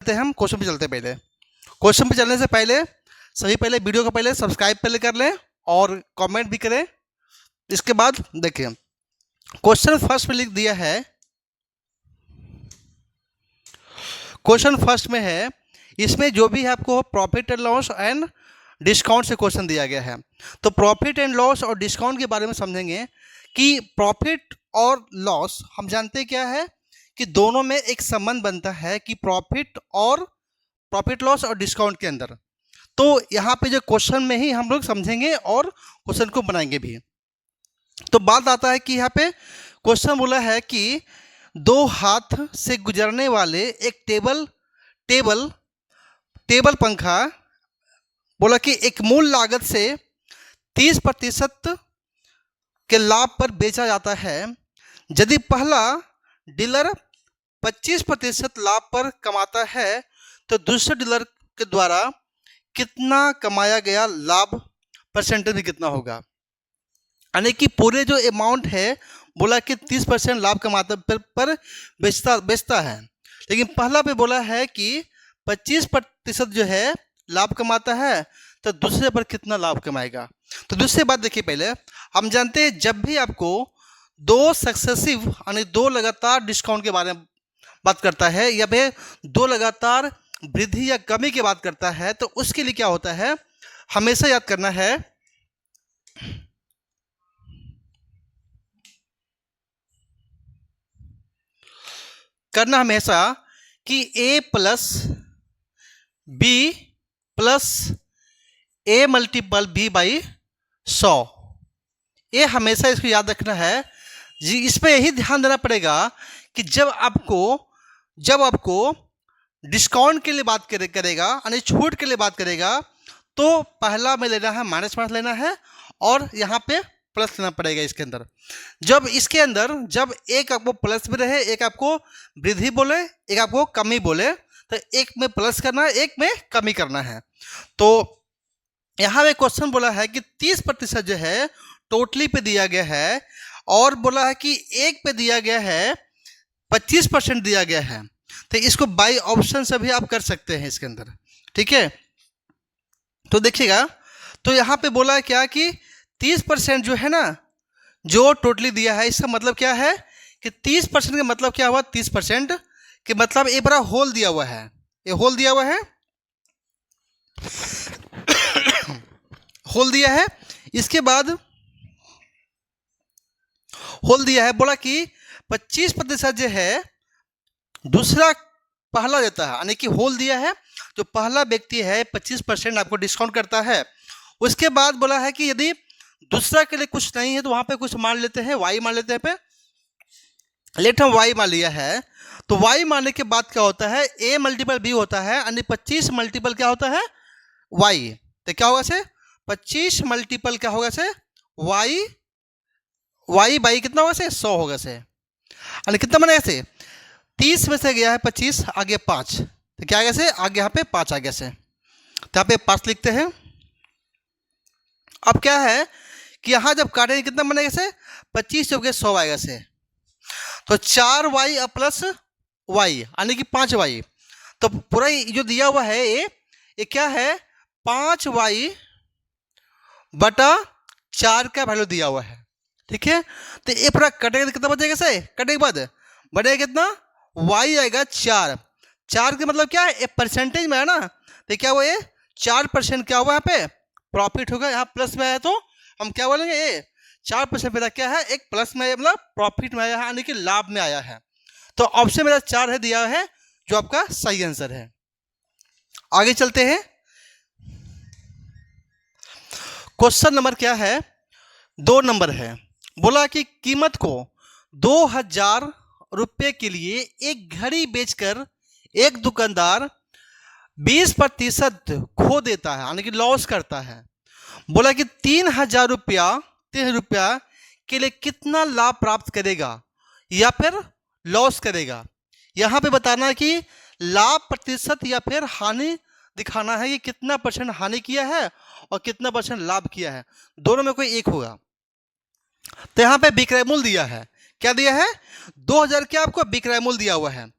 हम क्वेश्चन पे चलते हैं। पहले क्वेश्चन पे चलने से पहले सभी पहले वीडियो को पहले सब्सक्राइब पहले कर लें और कमेंट भी करें। इसके बाद देखिए क्वेश्चन फर्स्ट में लिख दिया है, क्वेश्चन फर्स्ट में है, इसमें जो भी है आपको profit and loss and discount से क्वेश्चन दिया गया है। तो प्रॉफिट एंड लॉस और डिस्काउंट के बारे में समझेंगे कि प्रॉफिट और लॉस हम जानते हैं क्या है कि दोनों में एक संबंध बनता है कि प्रॉफिट लॉस और डिस्काउंट के अंदर। तो यहाँ पे जो क्वेश्चन में ही हम लोग समझेंगे और क्वेश्चन को बनाएंगे भी। तो बात आता है कि यहाँ पे क्वेश्चन बोला है कि दो हाथ से गुजरने वाले एक टेबल पंखा बोला कि एक मूल लागत से 30% के लाभ पर बेचा जाता है। यदि पहला डीलर 25% लाभ पर कमाता है तो दूसरे डीलर के द्वारा कितना कमाया गया लाभ परसेंटेज में कितना होगा। यानी कि पूरे जो अमाउंट है बोला कि 30% लाभ कमाता पर बेचता है, लेकिन पहला पे बोला है कि 25% जो है लाभ कमाता है तो दूसरे पर कितना लाभ कमाएगा। तो दूसरी बात देखिए, पहले हम जानते हैं जब भी आपको दो सक्सेसिव यानी दो लगातार डिस्काउंट के बारे में बात करता है या फिर दो लगातार वृद्धि या कमी की बात करता है तो उसके लिए क्या होता है, हमेशा याद करना है हमेशा कि a plus B plus a multiple b by 100। ये हमेशा इसको याद रखना है जी। इस पर यही ध्यान देना पड़ेगा कि जब आपको डिस्काउंट के लिए बात करेगा यानी छूट के लिए बात करेगा तो पहला में लेना है माइनस लेना है और यहाँ पे प्लस लेना पड़ेगा इसके अंदर। जब इसके अंदर जब एक आपको प्लस में रहे, एक आपको वृद्धि बोले, एक आपको कमी बोले, तो एक में प्लस करना है, एक में कमी करना है। तो यहाँ पे क्वेश्चन बोला है कि 30% जो है टोटली पे दिया गया है और बोला है कि एक पे दिया गया है 25% दिया गया है। तो इसको बाई ऑप्शन से भी आप कर सकते हैं इसके अंदर, ठीक है। तो देखिएगा, तो यहाँ पे बोला है क्या कि 30% जो है ना जो टोटली दिया है, इसका मतलब क्या है कि 30% का मतलब क्या हुआ, 30% के मतलब एक बड़ा होल दिया हुआ है, ये होल दिया हुआ है होल दिया है। इसके बाद होल दिया है, बोला कि 25% जो है दूसरा पहला देता है, यानी कि होल दिया है जो पहला व्यक्ति है 25% आपको डिस्काउंट करता है। उसके बाद बोला है कि यदि दूसरा के लिए कुछ नहीं है तो वहां पे कुछ मान लेते हैं, वाई मान लेते हैं, पे लेट हम वाई मान लिया है। तो वाई मानने के बाद क्या होता है, a मल्टीपल b होता है, यानी 25 मल्टीपल क्या होता है y। तो क्या होगा से 25 मल्टीपल क्या होगा से y बाई कितना होगा से 100 होगा से, यानी कितना बनेगा से 30 में से गया है 25, आगे 5, तो क्या आ गया से आगे यहाँ पे 5 आ गया से, तो यहाँ पे 5 लिखते हैं। अब क्या है कि यहाँ जब काटेंगे कितना बनेगा से 25 जब 100 आएगा से, तो 4y प्लस y यानी कि 5y। तो पूरा जो दिया हुआ है ये क्या है 5y बटा 4 का वैल्यू दिया हुआ है, ठीक है। तो ये पूरा कटेगा तो कितना बचेगा से, कटेगा के बाद बढ़ेगा कितना y आएगा 4 के मतलब क्या है परसेंटेज में है ना, तो क्या हुआ ये 4% क्या हुआ यहाँ पे प्रॉफिट होगा। यहाँ प्लस में आया तो हम क्या बोलेंगे ये 4% मेरा क्या है एक प्लस में मतलब प्रॉफिट में आया है, यानी कि लाभ में आया है। तो ऑप्शन मेरा 4 है दिया है जो आपका सही आंसर है। आगे चलते हैं, क्वेश्चन नंबर क्या है 2 नंबर है। बोला कि कीमत को 2000 रुपये के लिए एक घड़ी बेचकर एक दुकानदार 20% खो देता है, यानी कि लॉस करता है। बोला कि 3000 रुपया के लिए कितना लाभ प्राप्त करेगा या फिर लॉस करेगा। यहाँ पे बताना है कि लाभ प्रतिशत या फिर हानि दिखाना है कि कितना % हानि किया है और कितना % लाभ किया है, दोनों में कोई एक होगा। तो यहाँ पे विक्रय मूल्य दिया है, क्या दिया है 2000 क्या आपको विक्रय मूल्य दिया हुआ है,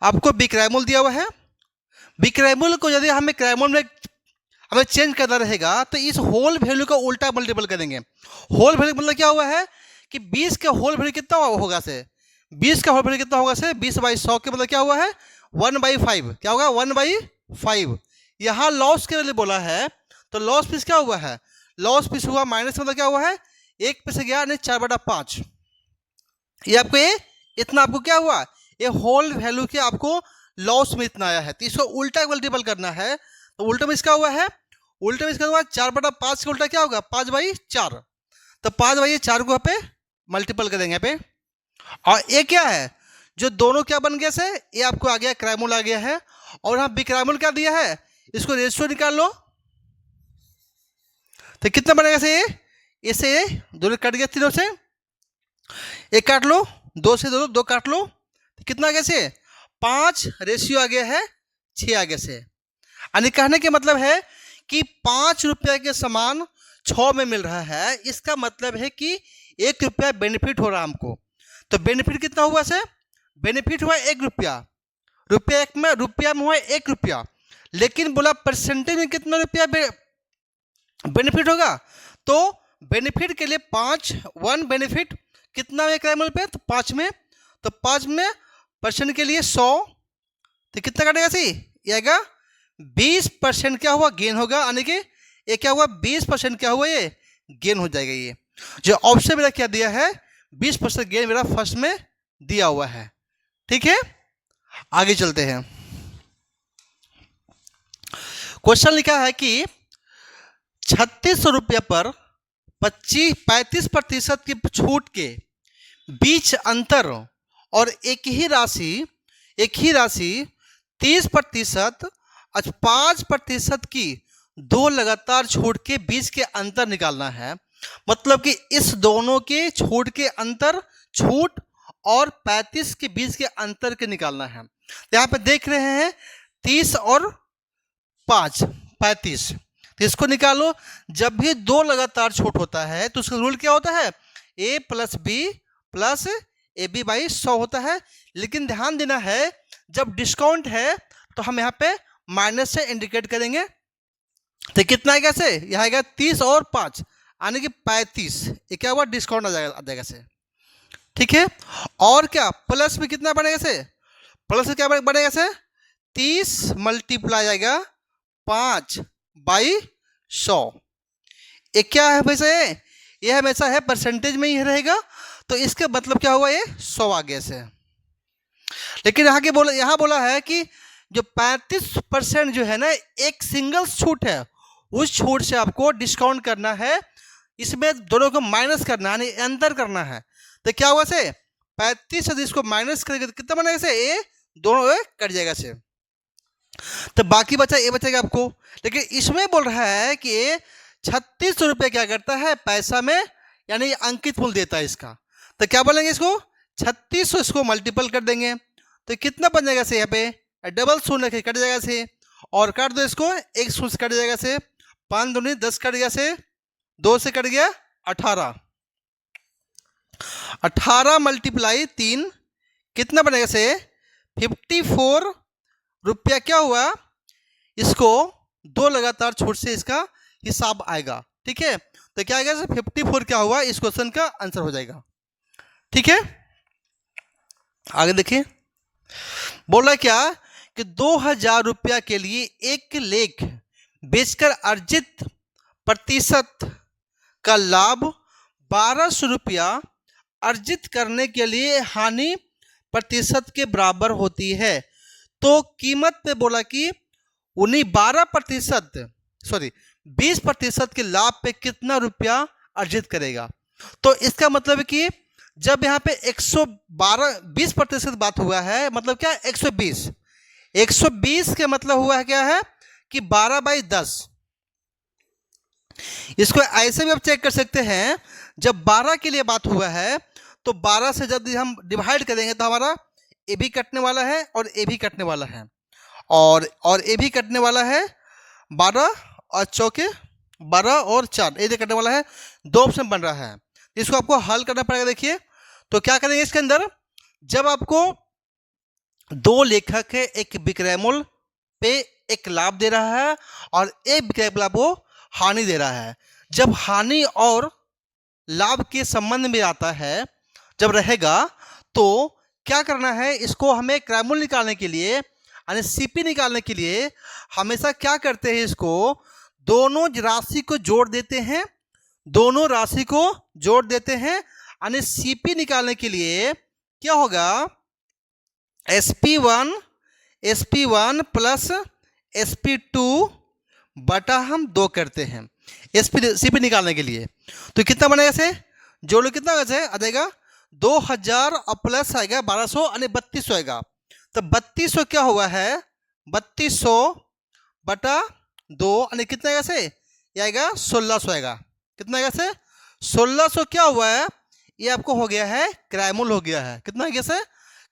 आपको विक्रय मूल्य दिया हुआ है विक्रयमूल्य को यदि हमें क्रयमूल्य में हमें चेंज करना रहेगा तो इस होल वैल्यू का उल्टा मल्टीपल करेंगे। होल वैल्यू मतलब क्या हुआ है कि 20 का होल वैल्यू कितना होगा से 20 का होल वैल्यू कितना होगा से 20/100 के मतलब क्या हुआ है 1/5। क्या होगा 1/5। यहाँ लॉस के लिए बोला है तो लॉस पीस क्या हुआ है लॉस पीस हुआ माइनस मतलब क्या हुआ है 1 पे से गया नहीं 4/5। ये आपको ये इतना आपको क्या हुआ ये होल वैल्यू के आपको लॉस में इतना आया है। तो इसको उल्टा मल्टीपल करना है तो उल्टा में इसका हुआ है उल्टा में इसका हुआ 4/5 का उल्टा क्या होगा 5/4। तो 5/4 को यहाँ पे मल्टीपल करेंगे यहाँ पे। और ये क्या है जो दोनों क्या बन गया से ये आपको आ गया क्रयमूल्य आ गया है और यहाँ विक्रयमूल्य क्या दिया है इसको रेशियो निकाल लो। तो कितना बनेगा से ये इसे दोनों कट गया तीनों से एक काट लो 2 से 2 काट लो तो कितना आ गया से 5 रेशियो आ गया है 6 आ गया से। यानी कहने के मतलब है कि 5 रुपये के सामान 6 में मिल रहा है। इसका मतलब है कि 1 रुपया बेनिफिट हो रहा है हमको। तो बेनिफिट कितना हुआ से बेनिफिट हुआ 1 रुपया रुपया में हुआ 1 रुपया लेकिन बोला परसेंटेज में कितना रुपया बेनिफिट होगा। तो बेनिफिट के लिए 1 बेनिफिट कितना में क्रयमूल्य पे तो 5 में तो 5 में परसेंट के लिए 100 तो कितना कटेगा सी ये आएगा 20% क्या हुआ गेन होगा। यानी कि ये क्या हुआ 20% क्या हुआ ये गेन हो जाएगा। ये जो ऑप्शन मेरा क्या दिया है 20% गेन मेरा फर्स्ट में दिया हुआ है। ठीक है आगे चलते हैं। क्वेश्चन लिखा है कि 3600 रुपये पर 35% की छूट के बीच अंतर और एक ही राशि 30% और 5% की 2 लगातार छूट के बीच के अंतर निकालना है। मतलब कि इस दोनों के छूट के अंतर छूट और 35 के बीच के अंतर के निकालना है। यहाँ पे देख रहे हैं 30 और 5 35 तो इसको निकालो। जब भी 2 लगातार छूट होता है तो उसका रूल क्या होता है a + b + AB/100 होता है। लेकिन ध्यान देना है जब डिस्काउंट है तो हम यहाँ पे माइनस से इंडिकेट करेंगे। तो कितना आएगा से यह आएगा 30 और 5 यानी कि 35। ये क्या हुआ डिस्काउंट आ जाएगा से। ठीक है और क्या प्लस में कितना बनेगा से प्लस में क्या बनेगा से 30 मल्टीप्लाई आएगा 5/100। ये क्या है वैसे ये हमेशा है परसेंटेज में ही रहेगा। तो इसका मतलब क्या हुआ ये 100 आ गया से। लेकिन यहाँ बोला है कि जो 35% जो है ना एक सिंगल छूट है उस छूट से आपको डिस्काउंट करना है। इसमें दोनों को माइनस करना है अंतर करना है। तो क्या हुआ से 35 से इसको माइनस करेंगे तो कितना बनेगा से ये दोनों कट जाएगा से। तो बाकी बचा ये बचेगा आपको। लेकिन इसमें बोल रहा है कि 3600 रुपये क्या करता है पैसा में यानी अंकित मूल्य देता है इसका। तो क्या बोलेंगे इसको 3600 इसको मल्टीपल कर देंगे तो कितना बन जाएगा से यहाँ पे डबल शून्य कट जाएगा से और काट दो इसको 1 शून्य से कट जाएगा से 5 दूनी 10 कट गया से 2 से कट गया 18 मल्टीप्लाई 3 कितना बनेगा से 54 रुपया क्या हुआ इसको 2 लगातार छूट से इसका हिसाब आएगा। ठीक है तो क्या आएगा 54 क्या हुआ इस क्वेश्चन का आंसर हो जाएगा। ठीक है आगे देखिए बोला क्या कि 2000 रुपया के लिए एक लेख बेचकर अर्जित प्रतिशत का लाभ 1200 रुपया अर्जित करने के लिए हानि प्रतिशत के बराबर होती है। तो कीमत पे बोला कि उन्हीं 20% के लाभ पे कितना रुपया अर्जित करेगा। तो इसका मतलब है कि जब यहाँ पे 20% बात हुआ है मतलब क्या 120 के मतलब हुआ है क्या है कि 12/10। इसको ऐसे भी आप चेक कर सकते हैं जब 12 के लिए बात हुआ है तो 12 से जब हम डिवाइड करेंगे तो हमारा ए भी कटने वाला है और ए भी कटने वाला है और ए भी कटने वाला है 12 और चौके 12 और 4 ए कटने वाला है। 2 ऑप्शन बन रहा है इसको आपको हल करना पड़ेगा। देखिए तो क्या करेंगे इसके अंदर जब आपको 2 लेखक है एक विक्रय मूल्य पे एक लाभ दे रहा है और एक विकल्प लाभ वो हानि दे रहा है। जब हानि और लाभ के संबंध में आता है, जब रहेगा, तो क्या करना है, इसको हमें क्रयमूल्य निकालने के लिए यानी सीपी निकालने के लिए हमेशा क्या करते हैं, इसको दोनों राशि को जोड़ देते हैं, दोनों राशि को जोड़ देते हैं यानी सीपी निकालने के लिए क्या होगा, SP1 प्लस SP2 बटा हम 2 करते हैं सीपी निकालने के लिए। तो कितना बनेगा, से जोड़ लो, कितना आ जाएगा 2000 और प्लस आएगा 1200 यानी 3200 आएगा। तो 3200 क्या हुआ है, 3200 बटा 2 यानी कितना आएगा, से ये आएगा 1600 आएगा। कितना आएगा, से 1600 क्या हुआ है, ये आपको हो गया है क्रयमूल्य हो गया है। कितना आ गया, से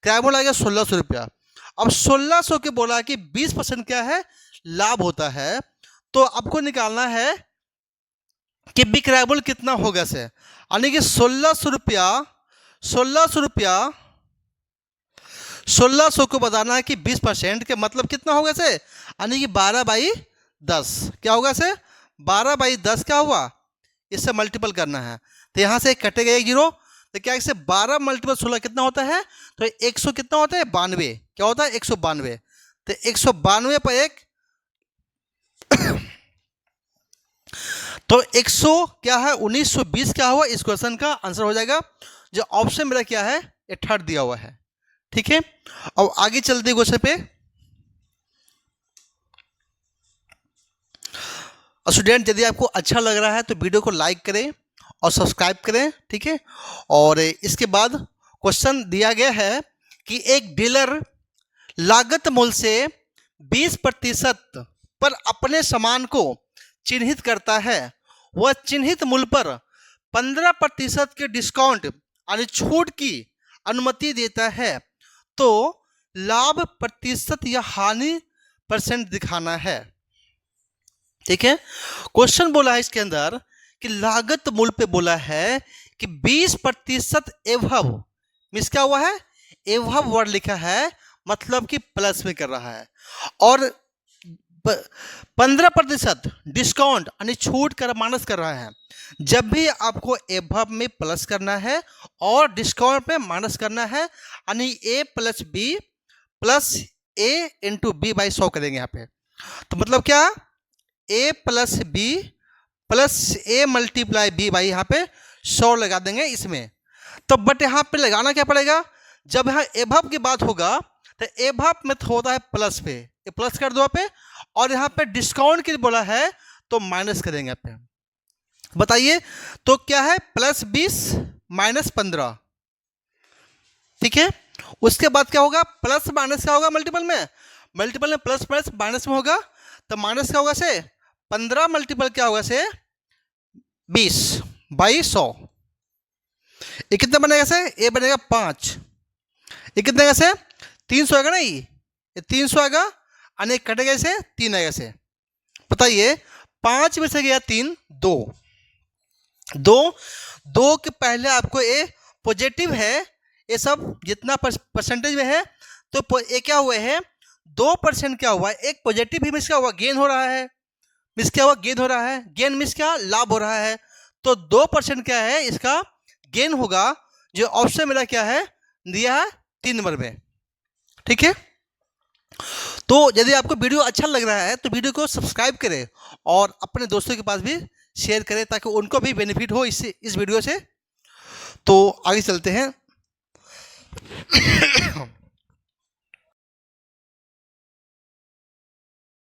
क्रयमूल्य आ गया 1600 रुपया। अब 1600 के बोला कि 20% क्या है, लाभ होता है। तो आपको निकालना है कि विक्रय मूल्य कितना होगा, से यानी कि 1600 को बताना है कि 20% के मतलब कितना होगा, से यानी कि 12/10 क्या होगा, से 12/10 क्या हुआ, इससे मल्टीपल करना है। तो यहाँ से कटेगा 1 0, तो क्या इससे 12 × 16 कितना होता है, तो 100 कितना होता है, 92 क्या होता है, 192। तो 192 पर 1 तो 100 क्या है, 1920 क्या हुआ, इस क्वेश्चन का आंसर हो जाएगा। जो ऑप्शन मेरा क्या है, ये थर्ड दिया हुआ है। ठीक है, अब आगे चलते क्वेश्चन पे। स्टूडेंट, यदि आपको अच्छा लग रहा है तो वीडियो को लाइक करें और सब्सक्राइब करें। ठीक है, और इसके बाद क्वेश्चन दिया गया है कि एक डीलर लागत मूल्य से 20% पर अपने सामान को चिन्हित करता है। वह चिन्हित मूल्य पर 15% के डिस्काउंट यानी छूट की अनुमति देता है। तो लाभ प्रतिशत या हानि % दिखाना है। ठीक है, क्वेश्चन बोला है इसके अंदर कि लागत मूल्य पे बोला है कि 20% एवव मीन्स क्या हुआ है, एवव वर्ड लिखा है, मतलब कि प्लस में कर रहा है, और 15% डिस्काउंट यानी छूट कर माइनस कर रहा है। जब भी आपको एवव में प्लस करना है और डिस्काउंट में माइनस करना है, यानी A + B plus A × B/100 करेंगे यहाँ पे। तो मतलब क्या, A + B plus A × B यहाँ पे 100 लगा देंगे इसमें। तो बट यहाँ पे लगाना क्या पड़ेगा, जब यहाँ एवव की बात होगा तो एवव में होता है प्लस पे, ये प्लस कर दो यहाँ पे, और यहाँ पे डिस्काउंट के लिए बोला है तो माइनस करेंगे यहाँ पे। बताइए तो क्या है, +20 - 15। ठीक है, उसके बाद क्या होगा, प्लस माइनस क्या होगा, मल्टीपल में प्लस प्लस माइनस में होगा, तो माइनस क्या होगा, से 15 मल्टीपल क्या होगा, से 20/100। ये कितना बनेगा, से ये बनेगा 5। ये कितना आएगा, से 300 आएगा ना, ये 300 आएगा, यानी कटेगा इसे 3 आएगा। से बताइए 5 में से गया 3, 2 के पहले आपको ये पॉजिटिव है, ये सब जितना परसेंटेज में है, तो ये क्या हुआ है, 2% क्या हुआ है, एक पॉजिटिव भी मिस क्या हुआ, गेन हो रहा है, मिस क्या हुआ, गेन हो रहा है, गेन मिस क्या, लाभ हो रहा है। तो 2% क्या है, इसका गेन होगा, जो ऑप्शन मेरा क्या है दिया है 3 नंबर में। ठीक है, तो यदि आपको वीडियो अच्छा लग रहा है तो वीडियो को सब्सक्राइब करें और अपने दोस्तों के पास भी शेयर करें, ताकि उनको भी बेनिफिट हो इस वीडियो से। तो आगे चलते हैं।